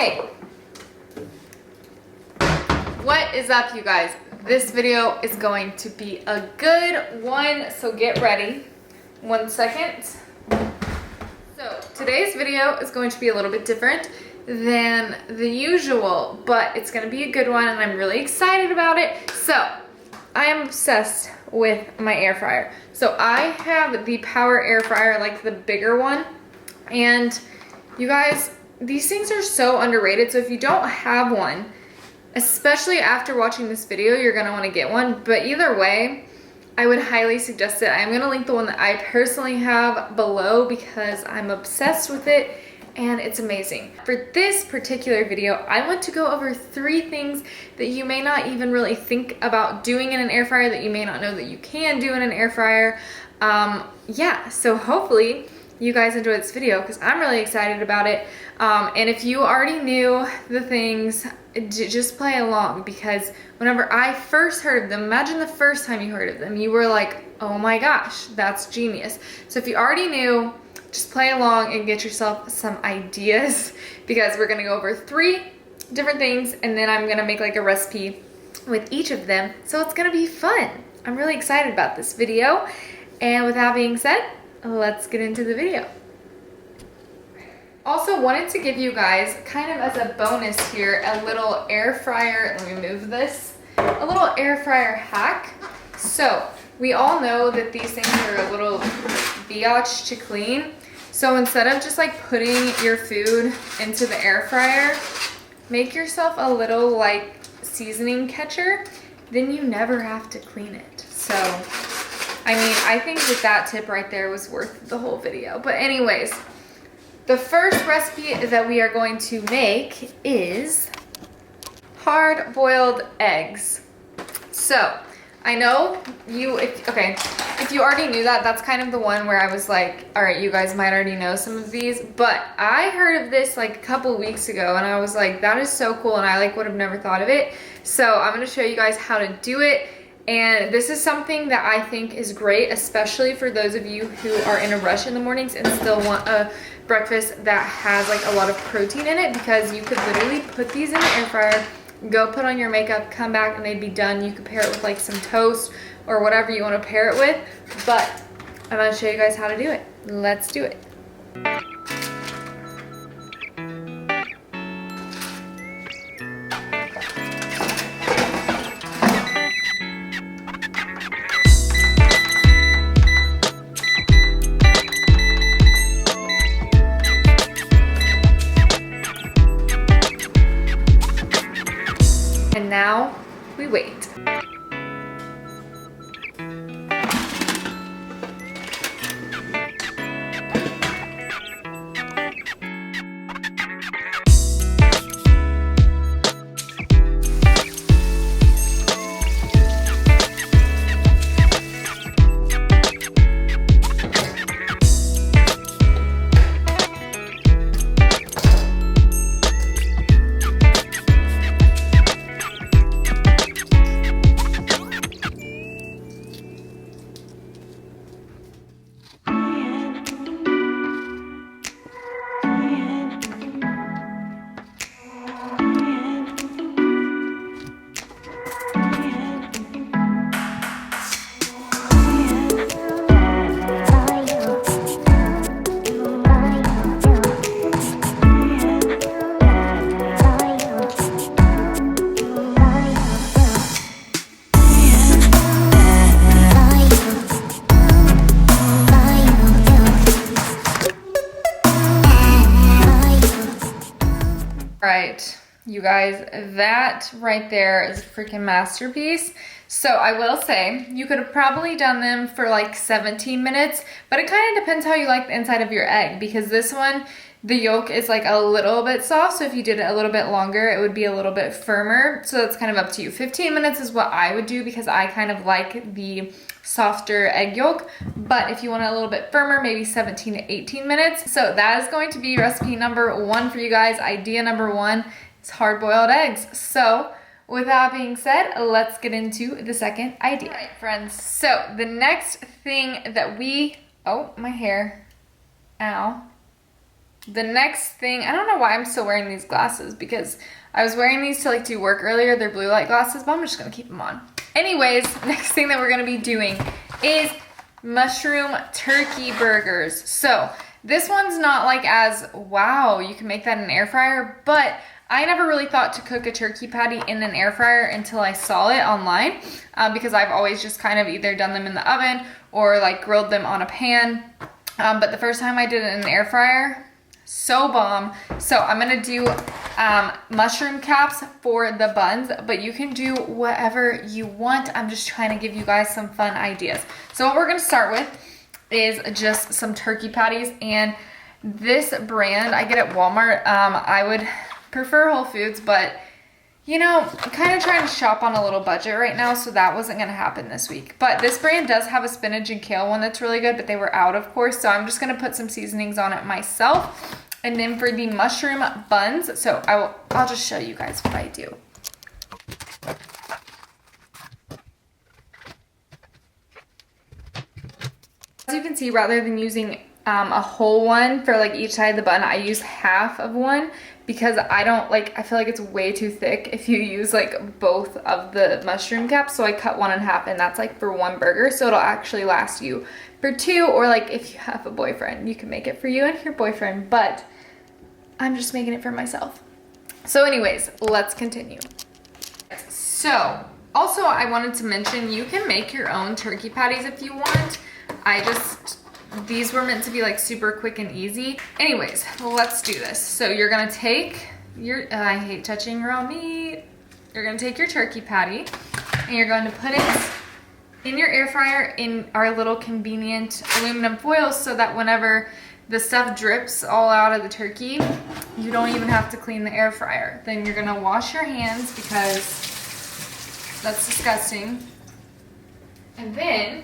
Hey! What is up, you guys? This video is going to be a good one, so get ready. 1 second. So today's video is going to be a little bit different than the usual, but it's going to be a good one and I'm really excited about it. So I am obsessed with my air fryer. So I have the power air fryer, like the bigger one, and you guys, these things are so underrated. So if you don't have one, especially after watching this video, you're gonna wanna get one. But either way, I would highly suggest it. I'm gonna link the one that I personally have below because I'm obsessed with it and it's amazing. For this particular video, I want to go over 3 things that you may not even really think about doing in an air fryer, that you may not know that you can do in an air fryer. Yeah, so hopefully you guys enjoy this video because I'm really excited about it. And if you already knew the things, just play along, because whenever I first heard of them, imagine the first time you heard of them, you were like, oh my gosh, that's genius. So if you already knew, just play along and get yourself some ideas, because we're gonna go over 3 different things and then I'm gonna make like a recipe with each of them. So it's gonna be fun. I'm really excited about this video. And with that being said, let's get into the video. Also wanted to give you guys, kind of as a bonus here, a little air fryer, let me move this, a little air fryer hack. So we all know that these things are a little biatch to clean. So instead of just like putting your food into the air fryer, make yourself a little like seasoning catcher, then you never have to clean it. So I mean, I think that tip right there was worth the whole video. But anyways, the first recipe that we are going to make is hard-boiled eggs. So I know you, if you already knew that, that's kind of the one where I was like, all right, you guys might already know some of these, but I heard of this like a couple weeks ago and I was like, that is so cool, and I like would have never thought of it. So I'm going to show you guys how to do it. And this is something that I think is great, especially for those of you who are in a rush in the mornings and still want a breakfast that has like a lot of protein in it, because you could literally put these in the air fryer, go put on your makeup, come back, and they'd be done. You could pair it with like some toast or whatever you want to pair it with. But I'm going to show you guys how to do it. Let's do it. And now we wait. Right, you guys, that right there is a freaking masterpiece. So I will say, you could have probably done them for like 17 minutes, but it kind of depends how you like the inside of your egg, because this one, the yolk is like a little bit soft, so if you did it a little bit longer, it would be a little bit firmer. So that's kind of up to you. 15 minutes is what I would do because I kind of like the softer egg yolk, but if you want it a little bit firmer, maybe 17 to 18 minutes. So that is going to be recipe number 1 for you guys. Idea number 1 is hard-boiled eggs. So with that being said, let's get into the second idea. All right, friends, so the next thing that we, oh, my hair, ow. The next thing, I don't know why I'm still wearing these glasses because I was wearing these to like do work earlier. They're blue light glasses, but I'm just gonna keep them on. Anyways, next thing that we're gonna be doing is mushroom turkey burgers. So this one's not like as, wow, you can make that in an air fryer, but I never really thought to cook a turkey patty in an air fryer until I saw it online because I've always just kind of either done them in the oven or like grilled them on a pan. But the first time I did it in an air fryer, so bomb. So I'm gonna do mushroom caps for the buns, but you can do whatever you want. I'm just trying to give you guys some fun ideas. So what we're gonna start with is just some turkey patties, and this brand I get at Walmart. I would prefer Whole Foods, but you know, I'm kind of trying to shop on a little budget right now, so that wasn't gonna happen this week. But this brand does have a spinach and kale one that's really good, but they were out, of course, so I'm just gonna put some seasonings on it myself. And then for the mushroom buns, so I'll just show you guys what I do. As you can see, rather than using a whole one for like each side of the bun, I use half of one because I feel like it's way too thick if you use like both of the mushroom caps. So I cut one in half, and that's like for one burger, so it'll actually last you for two, or like if you have a boyfriend, you can make it for you and your boyfriend, but I'm just making it for myself. So anyways, let's continue. So also I wanted to mention you can make your own turkey patties if you want. These were meant to be like super quick and easy. Anyways, let's do this. So you're gonna take your, I hate touching raw meat. You're gonna take your turkey patty and you're going to put it in your air fryer in our little convenient aluminum foil so that whenever the stuff drips all out of the turkey, you don't even have to clean the air fryer. Then you're gonna wash your hands because that's disgusting. And then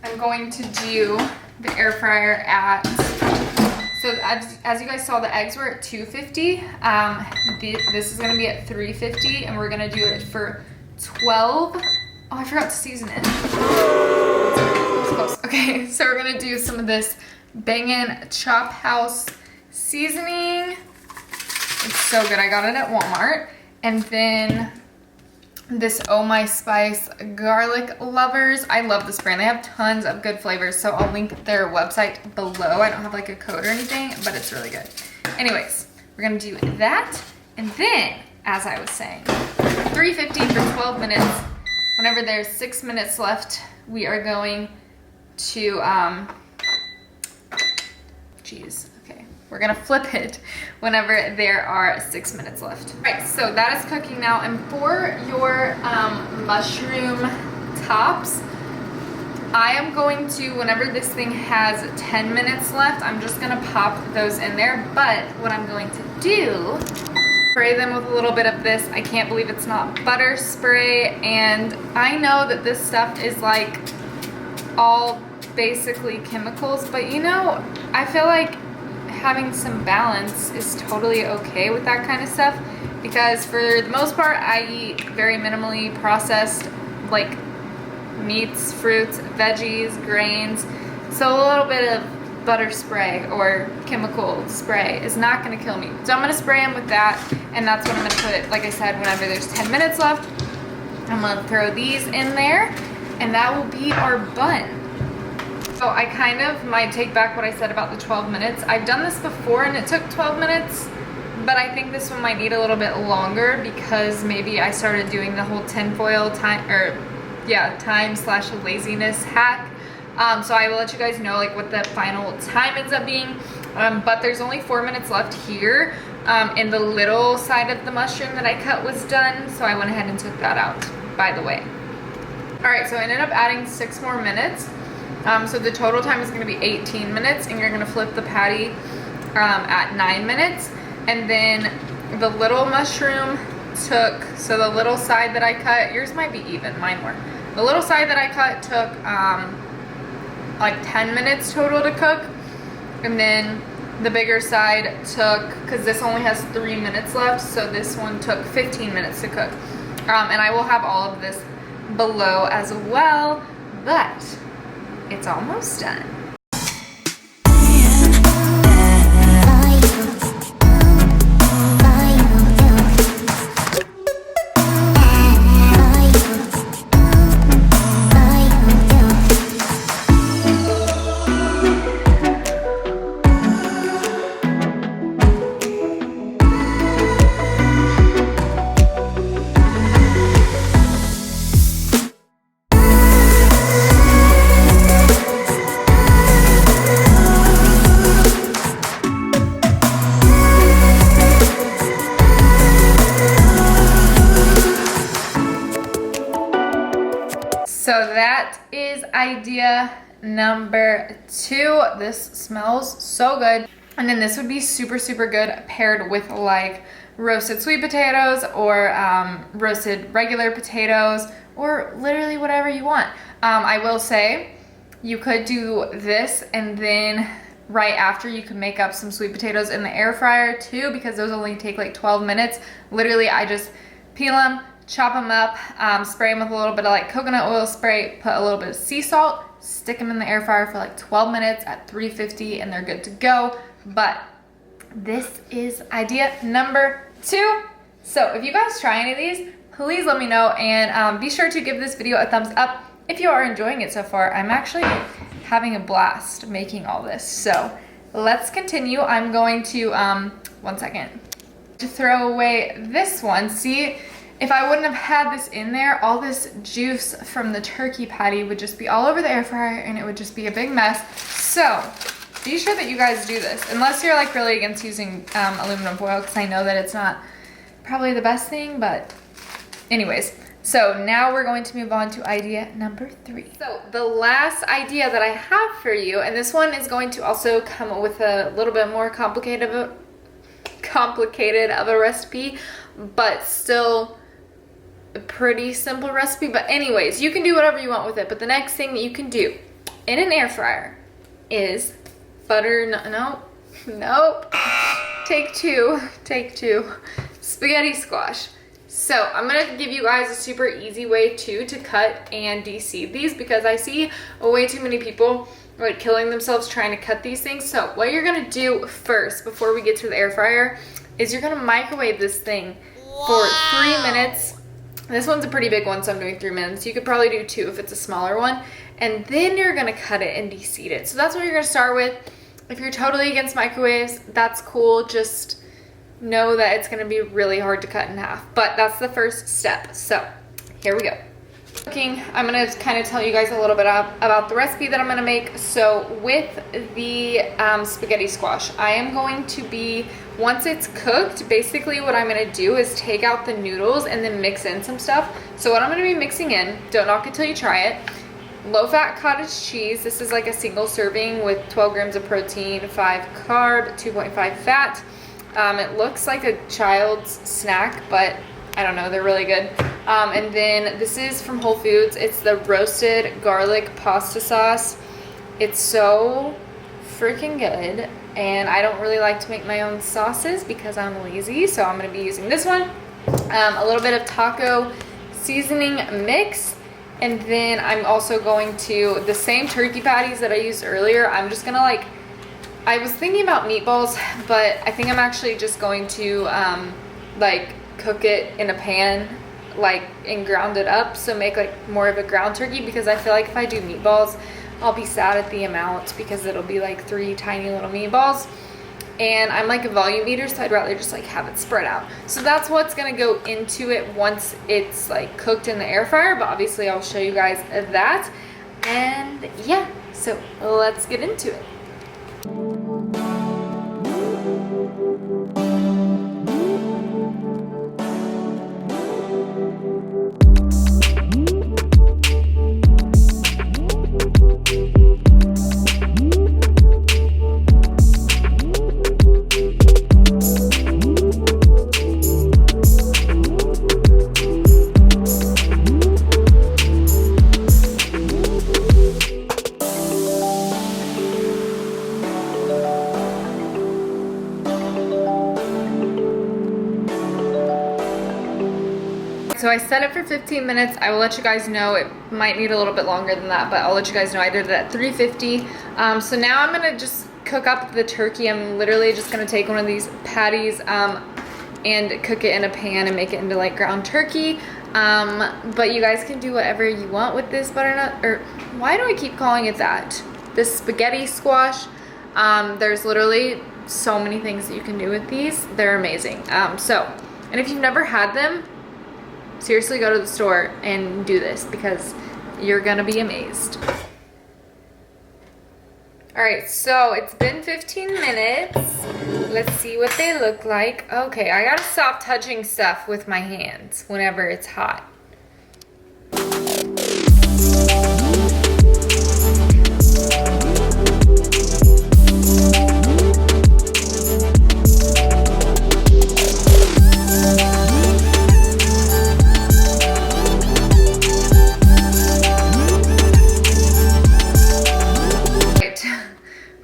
I'm going to do the air fryer at, so as you guys saw, the eggs were at 250. This is gonna be at 350, and we're gonna do it for 12. Oh, I forgot to season it. Close. Okay, so we're gonna do some of this Bangin' Chop House seasoning. It's so good. I got it at Walmart. And then this Oh My Spice Garlic Lovers. I love this brand. They have tons of good flavors, so I'll link their website below. I don't have like a code or anything, but it's really good. Anyways, we're gonna do that. And then, as I was saying, 350 for 12 minutes. Whenever there's 6 minutes left, we are going to, we're gonna flip it whenever there are 6 minutes left. All right, so that is cooking now. And for your mushroom tops, I am going to, whenever this thing has 10 minutes left, I'm just gonna pop those in there. But what I'm going to do, spray them with a little bit of this. I can't believe it's not butter spray. And I know that this stuff is like all basically chemicals, but you know, I feel like having some balance is totally okay with that kind of stuff, because for the most part I eat very minimally processed, like meats, fruits, veggies, grains, so a little bit of butter spray or chemical spray is not going to kill me. So I'm going to spray them with that, and that's what I'm going to put, like I said, whenever there's 10 minutes left. I'm going to throw these in there, and that will be our bun. So I kind of might take back what I said about the 12 minutes./I've done this before and it took 12 minutes, but I think this one might need a little bit longer because maybe I started doing the whole tinfoil time/laziness hack. So I will let you guys know like what the final time ends up being. But there's only 4 minutes left here. And the little side of the mushroom that I cut was done, so I went ahead and took that out, by the way. All right, so I ended up adding 6 more minutes. So the total time is gonna be 18 minutes, and you're gonna flip the patty at 9 minutes. And then the little mushroom took, so the little side that I cut, yours might be even, mine weren't. The little side that I cut took like 10 minutes total to cook. And then the bigger side took, because this only has 3 minutes left, so this one took 15 minutes to cook. And I will have all of this below as well, but it's almost done. idea number 2. This smells so good. And then this would be super, super good paired with like roasted sweet potatoes or roasted regular potatoes or literally whatever you want. I will say you could do this and then right after you can make up some sweet potatoes in the air fryer too, because those only take like 12 minutes. Literally, I just peel them, chop them up, spray them with a little bit of like coconut oil spray, put a little bit of sea salt, stick them in the air fryer for like 12 minutes at 350 and they're good to go. But this is idea number 2. So if you guys try any of these, please let me know, and be sure to give this video a thumbs up if you are enjoying it so far. I'm actually having a blast making all this. So let's continue. I'm going to, one second, to throw away this one. See, if I wouldn't have had this in there, all this juice from the turkey patty would just be all over the air fryer and it would just be a big mess. So be sure that you guys do this, unless you're like really against using aluminum foil, because I know that it's not probably the best thing, but anyways. So now we're going to move on to idea number 3. So the last idea that I have for you, and this one is going to also come with a little bit more complicated of a recipe, but still a pretty simple recipe. But anyways, you can do whatever you want with it. But the next thing that you can do in an air fryer is nope. Take two. Spaghetti squash. So I'm gonna give you guys a super easy way to cut and de-seed these, because I see way too many people like killing themselves trying to cut these things. So what you're gonna do first before we get to the air fryer is you're gonna microwave this thing for 3 minutes. This one's a pretty big one, so I'm doing 3 minutes. You could probably do 2 if it's a smaller one. And then you're gonna cut it and de-seed it. So that's what you're gonna start with. If you're totally against microwaves, that's cool. Just know that it's gonna be really hard to cut in half, but that's the first step. So here we go. Cooking, I'm gonna kind of tell you guys a little bit about the recipe that I'm gonna make. So with the spaghetti squash, I am going to be, once it's cooked, basically what I'm gonna do is take out the noodles and then mix in some stuff. So what I'm gonna be mixing in, don't knock it till you try it, low-fat cottage cheese. This is like a single serving with 12 grams of protein, 5 carb, 2.5 fat. It looks like a child's snack, but I don't know, they're really good. And then this is from Whole Foods. It's the roasted garlic pasta sauce. It's so freaking good, and I don't really like to make my own sauces because I'm lazy, so I'm gonna be using this one. A little bit of taco seasoning mix, and then I'm also going to, the same turkey patties that I used earlier, I'm just gonna like, I was thinking about meatballs, but I think I'm actually just going to like cook it in a pan, like, and ground it up, so make like more of a ground turkey, because I feel like if I do meatballs, I'll be sad at the amount, because it'll be like 3 tiny little meatballs, and I'm like a volume eater, so I'd rather just like have it spread out. So that's what's gonna go into it once it's like cooked in the air fryer, but obviously I'll show you guys that. And yeah, so let's get into it. So I set it for 15 minutes. I will let you guys know. It might need a little bit longer than that, but I'll let you guys know I did it at 350. So now I'm gonna just cook up the turkey. I'm literally just gonna take one of these patties and cook it in a pan and make it into like ground turkey. But you guys can do whatever you want with this butternut, or why do I keep calling it that? This spaghetti squash. There's literally so many things that you can do with these. They're amazing. And if you've never had them, seriously go to the store and do this, because you're gonna be amazed. All right, so it's been 15 minutes. Let's see what they look like. Okay, I gotta stop touching stuff with my hands whenever it's hot.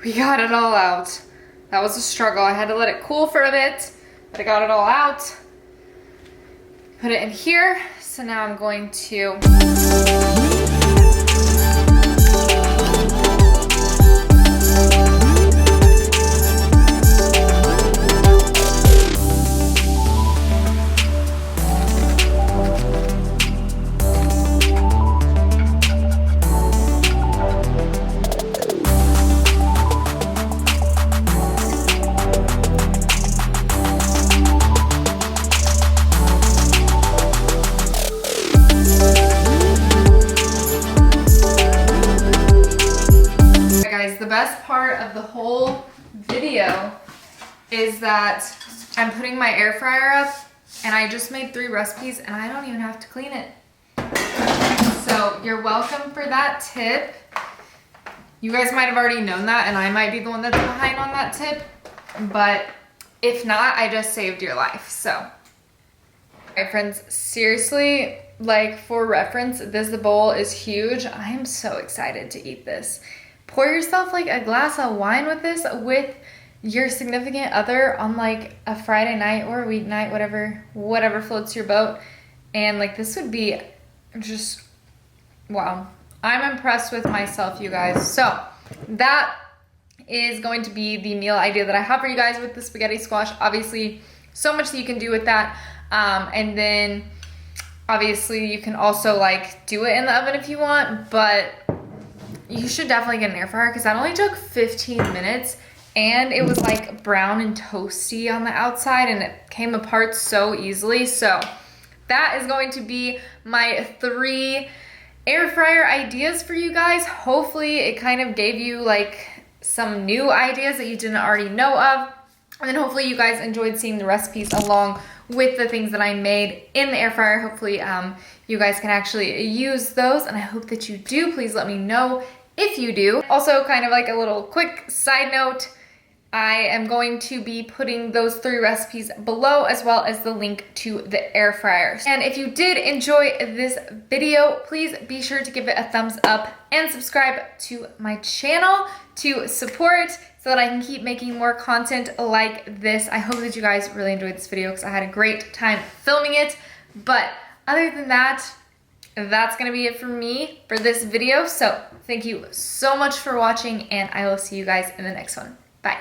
we got it all out. That was a struggle. I had to let it cool for a bit, but I got it all out. Put it in here. So now I'm going to the best part of the whole video is that I'm putting my air fryer up and I just made 3 recipes and I don't even have to clean it. So you're welcome for that tip. You guys might have already known that and I might be the one that's behind on that tip, but if not, I just saved your life. So, all right friends, seriously, like for reference, this bowl is huge. I am so excited to eat this. Pour yourself like a glass of wine with this with your significant other on like a Friday night or a weeknight, whatever floats your boat. And like this would be just, wow. I'm impressed with myself, you guys. So that is going to be the meal idea that I have for you guys with the spaghetti squash. Obviously, so much that you can do with that. And then obviously you can also like do it in the oven if you want, but you should definitely get an air fryer because that only took 15 minutes and it was like brown and toasty on the outside and it came apart so easily. So that is going to be my 3 air fryer ideas for you guys. Hopefully it kind of gave you like some new ideas that you didn't already know of. And then hopefully you guys enjoyed seeing the recipes along with the things that I made in the air fryer. Hopefully you guys can actually use those and I hope that you do. Please let me know if you do. Also, kind of like a little quick side note, I am going to be putting those 3 recipes below as well as the link to the air fryer. And if you did enjoy this video, please be sure to give it a thumbs up and subscribe to my channel to support so that I can keep making more content like this. I hope that you guys really enjoyed this video because I had a great time filming it. But other than that, that's gonna be it for me for this video. So thank you so much for watching and I will see you guys in the next one. Bye.